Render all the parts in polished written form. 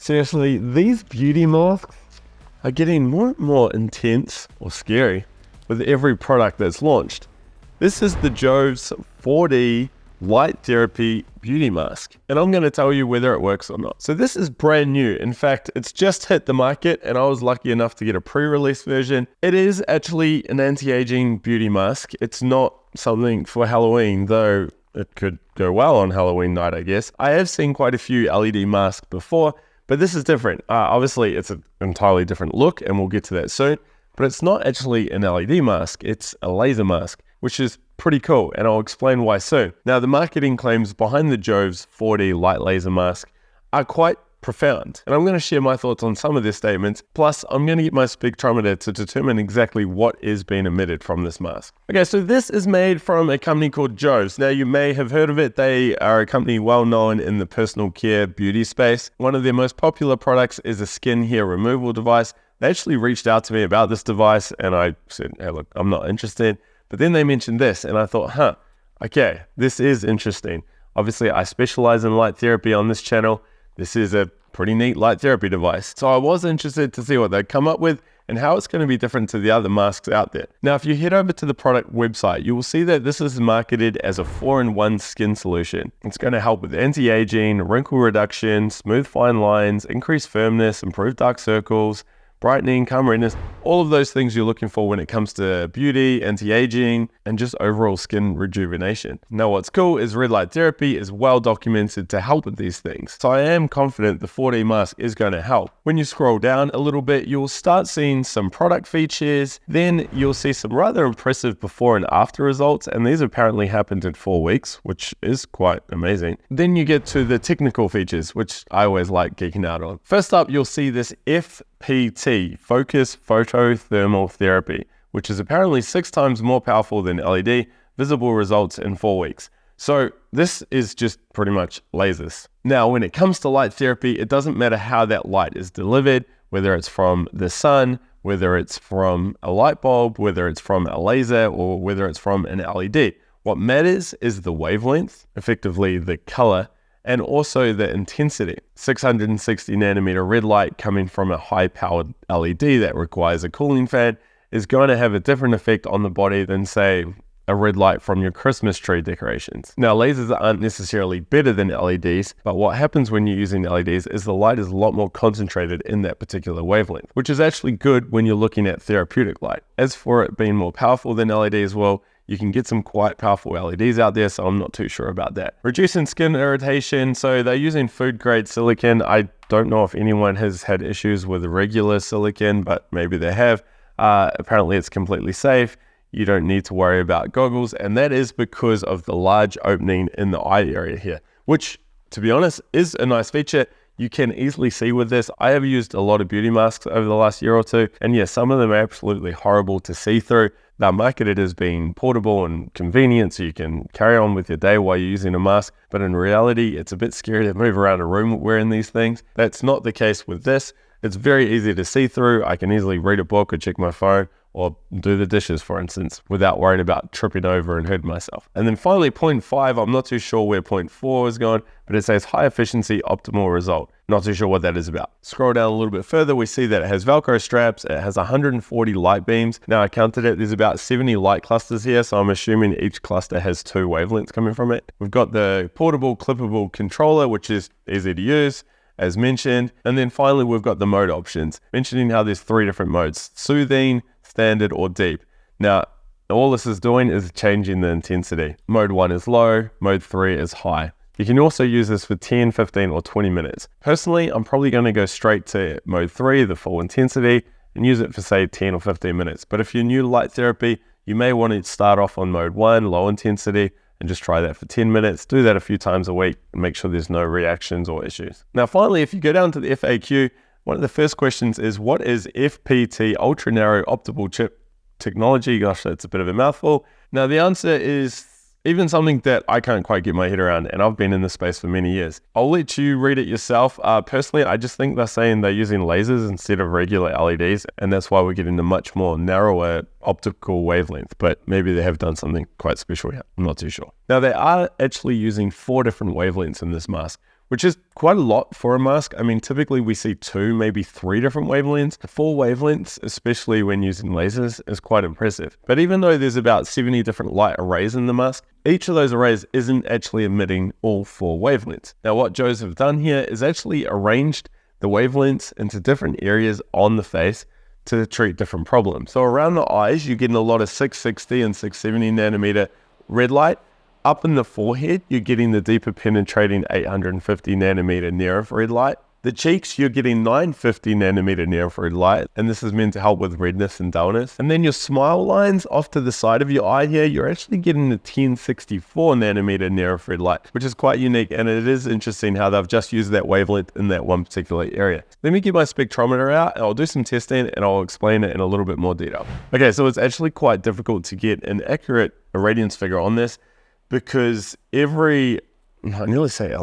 Seriously, these beauty masks are getting more and more intense or scary with every product that's launched. This is the Jovs 4D Light Therapy Beauty Mask, and I'm going to tell you whether it works or not. So this is brand new. In fact, it's just hit the market and I was lucky enough to get a pre-release version. It is actually an anti-aging beauty mask. It's not something for Halloween, though it could go well on Halloween night, I guess. I have seen quite a few LED masks before, but this is different. Obviously, it's an entirely different look, and we'll get to that soon, but it's not actually an LED mask, it's a laser mask, which is pretty cool, and I'll explain why soon. Now, the marketing claims behind the Jovs 4D Light Laser Mask are quite profound, and I'm going to share my thoughts on some of their statements, plus I'm going to get my spectrometer to determine exactly what is being emitted from this mask. Okay, so this is made from a company called Jovs. Now, you may have heard of it. They are a company well known in the personal care beauty space. One of their most popular products is a skin hair removal device. They actually reached out to me about this device, and I said, hey, look, I'm not interested. But then they mentioned this, and I thought, okay, this is interesting. Obviously, I specialize in light therapy on this channel. This is a pretty neat light therapy device. So I was interested to see what they'd come up with and how it's going to be different to the other masks out there. Now, if you head over to the product website, you will see that this is marketed as a 4-in-1 skin solution. It's going to help with anti-aging, wrinkle reduction, smooth fine lines, increased firmness, improve dark circles, brightening, calm redness, all of those things you're looking for when it comes to beauty, anti-aging, and just overall skin rejuvenation. Now, what's cool is red light therapy is well documented to help with these things. So I am confident the 4D mask is going to help. When you scroll down a little bit, you'll start seeing some product features. Then you'll see some rather impressive before and after results. And these apparently happened in 4 weeks, which is quite amazing. Then you get to the technical features, which I always like geeking out on. First up, you'll see this FPT, Focus Photothermal Therapy, which is apparently 6 times more powerful than LED, visible results in 4 weeks. So this is just pretty much lasers. Now, when it comes to light therapy, it doesn't matter how that light is delivered, whether it's from the sun, whether it's from a light bulb, whether it's from a laser, or whether it's from an LED. What matters is the wavelength, effectively the color, and also the intensity. 660 nanometer red light coming from a high-powered LED that requires a cooling fan is going to have a different effect on the body than, say, a red light from your Christmas tree decorations. Now, lasers aren't necessarily better than LEDs, but what happens when you're using LEDs is the light is a lot more concentrated in that particular wavelength, which is actually good when you're looking at therapeutic light. As for it being more powerful than LED as well, you can get some quite powerful LEDs out there, so I'm not too sure about that. Reducing skin irritation, so they're using food-grade silicon. I don't know if anyone has had issues with regular silicon, but maybe they have. Apparently it's completely safe. You don't need to worry about goggles, and that is because of the large opening in the eye area here, which, to be honest, is a nice feature. You can easily see with this. I have used a lot of beauty masks over the last year or two, and yeah, some of them are absolutely horrible to see through. They're marketed as being portable and convenient, so you can carry on with your day while you're using a mask, but in reality, it's a bit scary to move around a room wearing these things. That's not the case with this. It's very easy to see through. I can easily read a book or check my phone or do the dishes, for instance, without worrying about tripping over and hurting myself. And then finally, point 5, I'm not too sure where point 4 is going, but it says high efficiency, optimal result. Not too sure what that is about. Scroll down a little bit further, we see that it has Velcro straps, it has 140 light beams. Now, I counted it, there's about 70 light clusters here, so I'm assuming each cluster has 2 wavelengths coming from it. We've got the portable, clippable controller, which is easy to use, as mentioned. And then finally, we've got the mode options, mentioning how there's 3 different modes: soothing, standard, or deep. Now, all this is doing is changing the intensity. Mode 1 is low, mode 3 is high. You can also use this for 10, 15, or 20 minutes. Personally, I'm probably going to go straight to mode 3, the full intensity, and use it for, say, 10 or 15 minutes. But if you're new to light therapy, you may want to start off on mode 1, low intensity, and just try that for 10 minutes. Do that a few times a week and make sure there's no reactions or issues. Now, finally, if you go down to the FAQ, one of the first questions is, what is FPT, ultra narrow optical chip technology? Gosh, that's a bit of a mouthful. Now, the answer is even something that I can't quite get my head around, and I've been in this space for many years. I'll let you read it yourself. Personally, I just think they're saying they're using lasers instead of regular LEDs, and that's why we're getting a much more narrower optical wavelength, but maybe they have done something quite special here. I'm not too sure. Now, they are actually using 4 different wavelengths in this mask, which is quite a lot for a mask. I mean, typically we see 2, maybe 3 different wavelengths. 4 wavelengths, especially when using lasers, is quite impressive. But even though there's about 70 different light arrays in the mask, each of those arrays isn't actually emitting all 4 wavelengths. Now, what Jovs have done here is actually arranged the wavelengths into different areas on the face to treat different problems. So around the eyes, you're getting a lot of 660 and 670 nanometer red light. Up in the forehead, you're getting the deeper penetrating 850 nanometer near-infrared light. The cheeks, you're getting 950 nanometer near-infrared light, and this is meant to help with redness and dullness. And then your smile lines off to the side of your eye here, you're actually getting the 1064 nanometer near-infrared light, which is quite unique, and it is interesting how they've just used that wavelength in that one particular area. Let me get my spectrometer out, and I'll do some testing, and I'll explain it in a little bit more detail. Okay, so it's actually quite difficult to get an accurate irradiance figure on this, because every laser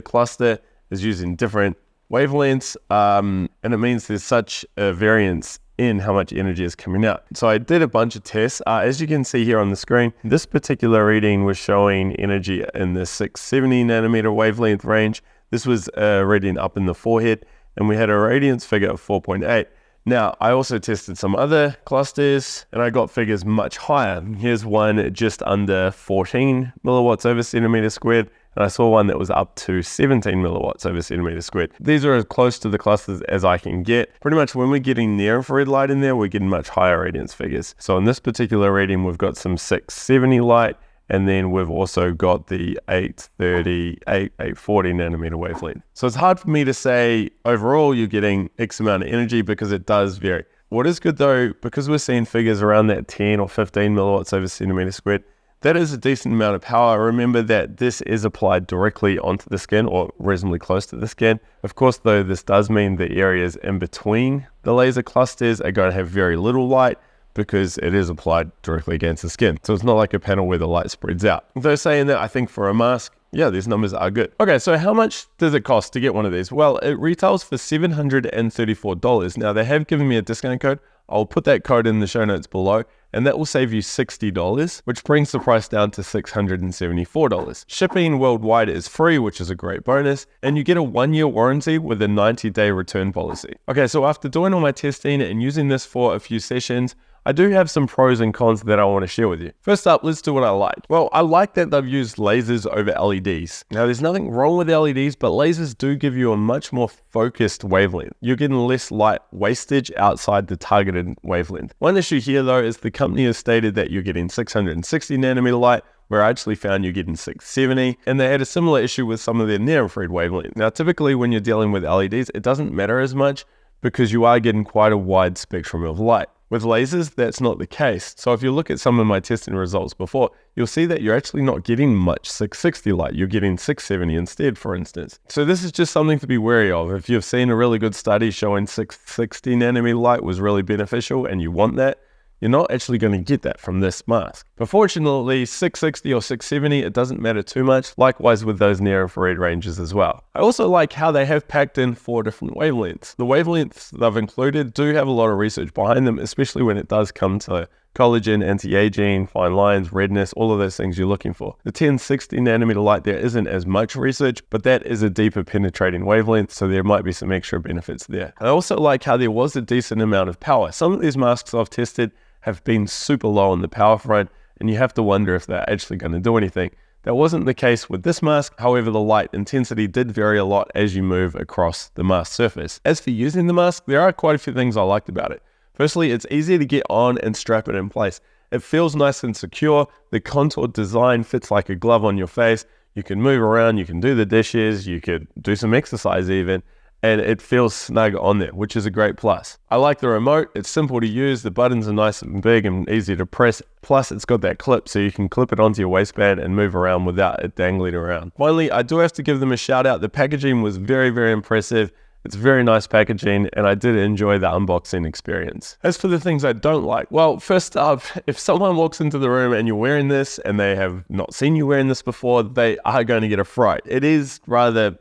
cluster is using different wavelengths, and it means there's such a variance in how much energy is coming out. So I did a bunch of tests. As you can see here on the screen, this particular reading was showing energy in the 670 nanometer wavelength range. This was a reading up in the forehead, and we had a radiance figure of 4.8. Now, I also tested some other clusters, and I got figures much higher. Here's one just under 14 milliwatts over centimeter squared, and I saw one that was up to 17 milliwatts over centimeter squared. These are as close to the clusters as I can get. Pretty much when we're getting near-infrared light in there, we're getting much higher radiance figures. So in this particular reading, we've got some 670 light, and then we've also got the 830, 840 nanometer wavelength. So it's hard for me to say overall you're getting X amount of energy because it does vary. What is good though, because we're seeing figures around that 10 or 15 milliwatts over centimeter squared, that is a decent amount of power. Remember that this is applied directly onto the skin or reasonably close to the skin. Of course, though, this does mean the areas in between the laser clusters are going to have very little light because it is applied directly against the skin. So it's not like a panel where the light spreads out. Though saying that, I think for a mask, yeah, these numbers are good. Okay, so how much does it cost to get one of these? Well, it retails for $734. Now, they have given me a discount code. I'll put that code in the show notes below, and that will save you $60, which brings the price down to $674. Shipping worldwide is free, which is a great bonus, and you get a 1-year warranty with a 90-day return policy. Okay, so after doing all my testing and using this for a few sessions, I do have some pros and cons that I want to share with you. First up, let's do what I like. Well, I like that they've used lasers over LEDs. Now, there's nothing wrong with LEDs, but lasers do give you a much more focused wavelength. You're getting less light wastage outside the targeted wavelength. One issue here, though, is the company has stated that you're getting 660 nanometer light, where I actually found you're getting 670, and they had a similar issue with some of their near-infrared wavelength. Now, typically when you're dealing with LEDs, it doesn't matter as much because you are getting quite a wide spectrum of light. With lasers, that's not the case. So if you look at some of my testing results before, you'll see that you're actually not getting much 660 light. You're getting 670 instead, for instance. So this is just something to be wary of. If you've seen a really good study showing 660 nanometer light was really beneficial and you want that, you're not actually going to get that from this mask. But fortunately, 660 or 670, it doesn't matter too much. Likewise with those near-infrared ranges as well. I also like how they have packed in 4 different wavelengths. The wavelengths they've included do have a lot of research behind them, especially when it does come to collagen, anti-aging, fine lines, redness, all of those things you're looking for. The 1060 nanometer light, there isn't as much research, but that is a deeper penetrating wavelength, so there might be some extra benefits there. I also like how there was a decent amount of power. Some of these masks I've tested have been super low on the power front, and you have to wonder if they're actually going to do anything. That wasn't the case with this mask. However, the light intensity did vary a lot as you move across the mask surface. As for using the mask, there are quite a few things I liked about it. Firstly, it's easy to get on and strap it in place. It feels nice and secure. The contoured design fits like a glove on your face. You can move around, you can do the dishes, you could do some exercise even, and it feels snug on there, which is a great plus. I like the remote. It's simple to use. The buttons are nice and big and easy to press. Plus, it's got that clip, so you can clip it onto your waistband and move around without it dangling around. Finally, I do have to give them a shout out. The packaging was very, very impressive. It's very nice packaging, and I did enjoy the unboxing experience. As for the things I don't like, well, first up, if someone walks into the room and you're wearing this and they have not seen you wearing this before, they are going to get a fright. It is rather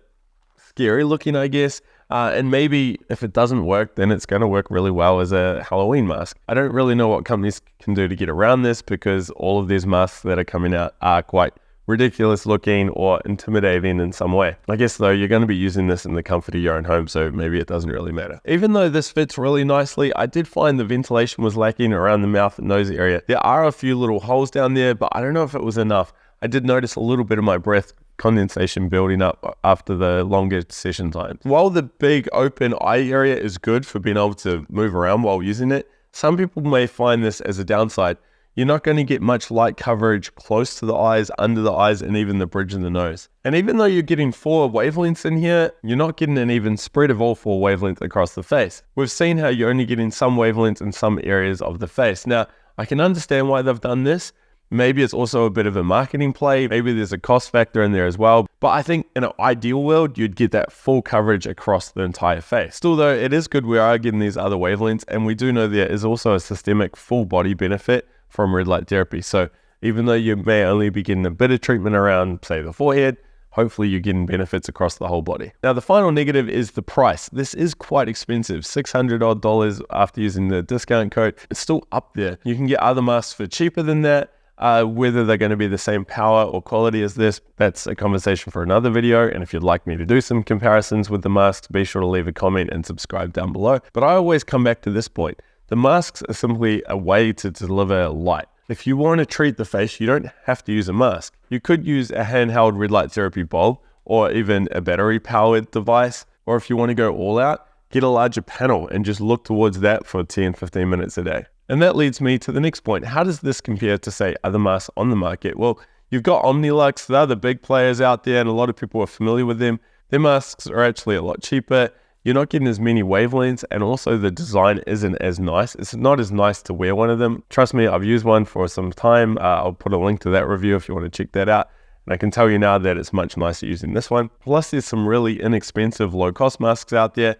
scary looking, I guess. And maybe if it doesn't work, then it's going to work really well as a Halloween mask. I don't really know what companies can do to get around this, because all of these masks that are coming out are quite ridiculous looking or intimidating in some way. I guess though, you're going to be using this in the comfort of your own home, so maybe it doesn't really matter. Even though this fits really nicely, I did find the ventilation was lacking around the mouth and nose area. There are a few little holes down there, but I don't know if it was enough. I did notice a little bit of my breath condensation building up after the longer session time. While the big open eye area is good for being able to move around while using it, some people may find this as a downside. You're not going to get much light coverage close to the eyes, under the eyes, and even the bridge of the nose. And even though you're getting 4 wavelengths in here, you're not getting an even spread of all 4 wavelengths across the face. We've seen how you're only getting some wavelengths in some areas of the face. Now, I can understand why they've done this. Maybe it's also a bit of a marketing play. Maybe there's a cost factor in there as well. But I think in an ideal world, you'd get that full coverage across the entire face. Still though, it is good we are getting these other wavelengths, and we do know there is also a systemic full body benefit from red light therapy. So even though you may only be getting a bit of treatment around, say, the forehead, hopefully you're getting benefits across the whole body. Now, the final negative is the price. This is quite expensive, $600 odd after using the discount code. It's still up there. You can get other masks for cheaper than that. Whether they're going to be the same power or quality as this, that's a conversation for another video. And if you'd like me to do some comparisons with the masks, be sure to leave a comment and subscribe down below. But I always come back to this point. The masks are simply a way to deliver light. If you want to treat the face, you don't have to use a mask. You could use a handheld red light therapy bulb, or even a battery powered device. Or if you want to go all out, get a larger panel and just look towards that for 10-15 minutes a day. And that leads me to the next point. How does this compare to, say, other masks on the market? Well, you've got Omnilux. They're the big players out there, and a lot of people are familiar with them. Their masks are actually a lot cheaper. You're not getting as many wavelengths, and also the design isn't as nice. It's not as nice to wear one of them. Trust me, I've used one for some time. I'll put a link to that review if you want to check that out. And I can tell you now that it's much nicer using this one. Plus, there's some really inexpensive, low-cost masks out there.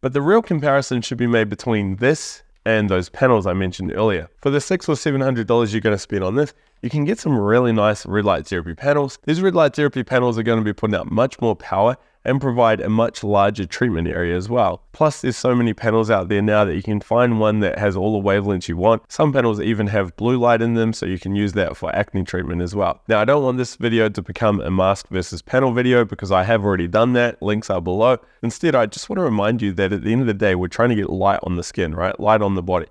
But the real comparison should be made between this and those panels I mentioned earlier. For the $600 or $700 you're going to spend on this, you can get some really nice red light therapy panels. These red light therapy panels are going to be putting out much more power and provide a much larger treatment area as well. Plus, there's so many panels out there now that you can find one that has all the wavelengths you want. Some panels even have blue light in them, so you can use that for acne treatment as well. Now, I don't want this video to become a mask versus panel video, because I have already done that. Links are below. Instead, I just want to remind you that at the end of the day, we're trying to get light on the skin, right? Light on the body.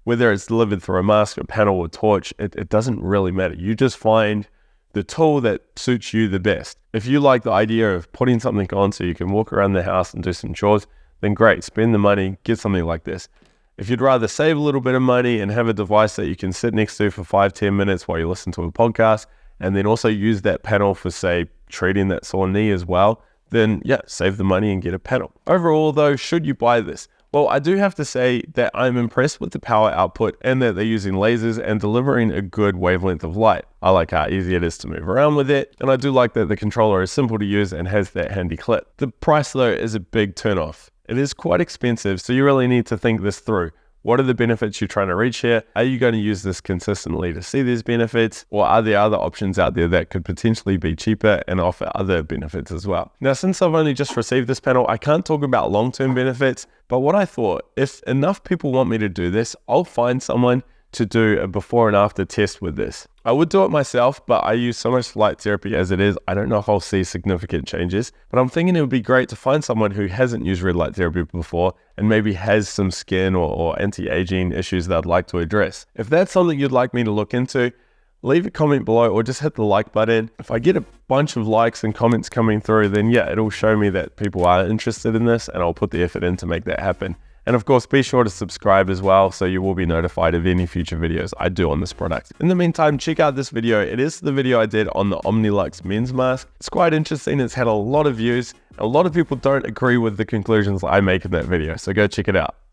Whether it's delivered through a mask, a panel, or torch, it doesn't really matter. You just find the tool that suits you the best. If you like the idea of putting something on so you can walk around the house and do some chores, then great, spend the money, get something like this. If you'd rather save a little bit of money and have a device that you can sit next to for 5-10 minutes while you listen to a podcast, and then also use that panel for, say, treating that sore knee as well, then yeah, save the money and get a panel. Overall though, should you buy this? Well, I do have to say that I'm impressed with the power output, and that they're using lasers and delivering a good wavelength of light. I like how easy it is to move around with it, and I do like that the controller is simple to use and has that handy clip. The price though is a big turnoff. It is quite expensive, so you really need to think this through. What are the benefits you're trying to reach here? Are you going to use this consistently to see these benefits? Or are there other options out there that could potentially be cheaper and offer other benefits as well? Now, since I've only just received this panel, I can't talk about long-term benefits, but what I thought, if enough people want me to do this, I'll find someone to do a before and after test with this. I would do it myself, but I use so much light therapy as it is, I don't know if I'll see significant changes, but I'm thinking it would be great to find someone who hasn't used red light therapy before and maybe has some skin or anti-aging issues that I'd like to address. If that's something you'd like me to look into, leave a comment below or just hit the like button. If I get a bunch of likes and comments coming through, then yeah, it'll show me that people are interested in this, and I'll put the effort in to make that happen. And of course, be sure to subscribe as well, so you will be notified of any future videos I do on this product. In the meantime, check out this video. It is the video I did on the Omnilux men's mask. It's quite interesting. It's had a lot of views. A lot of people don't agree with the conclusions I make in that video, so go check it out.